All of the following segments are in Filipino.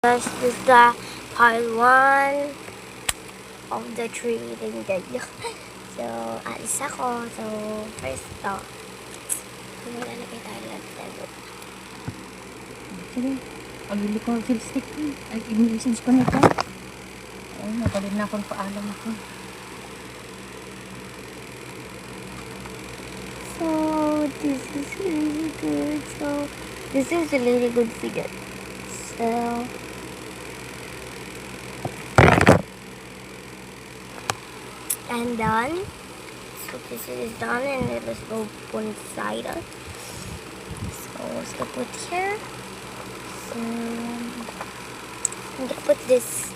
This is the part 1 of the tree reading video. So, alis ako. So, first to. Maglalagay tayo ng table. Sige, pagbili ko ng chipstick. Ay, i-message ko nito. Ay, nabalin na akong paalam ako. So, this is really good. So, this is a really good video. So, and done. So this is done, and let's go one side. So let's go put here. So I'm gonna put this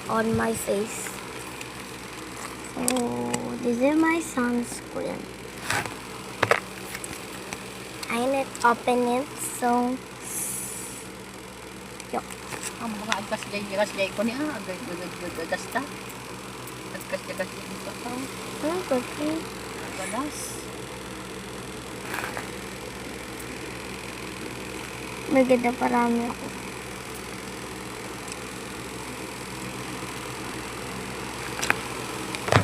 on my face. So this is my sunscreen. I need to open it. So yup. Ang mga agkas-jay ko niya. Agkas ta. Agkas-jay ko ta. Okay. Balas. Maganda parami ako.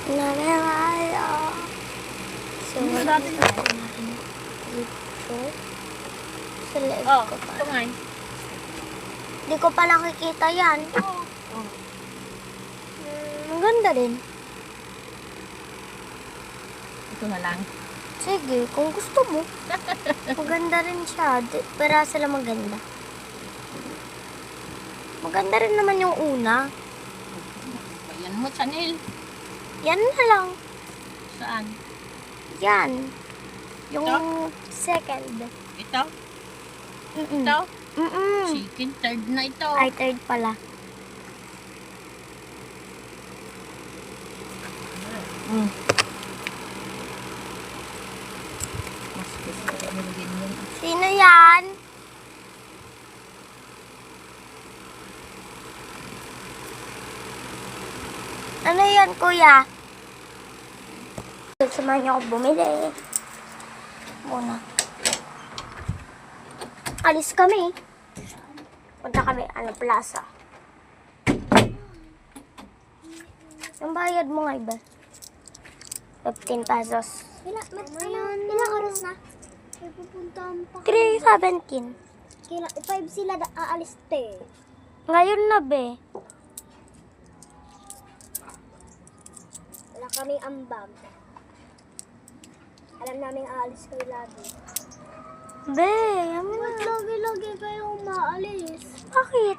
Nagalaya. So, Ano dati na? dito. Sa leeg Oh, ko pa. ito nga eh. Hindi ko pa nakikita yan. Maganda din. Ito na lang. Sige, kung gusto mo. Maganda rin siya. Para sila maganda. Maganda rin naman yung una. Ayan mo, Chanel. Yan na lang. Saan? Yan. Yung Ito? second. Ito? Mm-mm. Ito? Mm-mm. Chicken third na ito. Ay, third pala. Mm. Mas gusto ko nilagyan yun. Sino yan? Ano yan, kuya? Samahan niyo ako bumili. Muna. Alis kami. Punta kami, plaza. Yung bayad mo nga, iba? 15 pesos. Ilang oras na? Ay, pupuntahan pa. 3.17. 5 sila aalis te. Ngayon na, be. Wala kaming ambag. Alam namin aalis kayo lagi. Be, yaman Ba't na. lagi-lagi kayo umaalis? Bakit?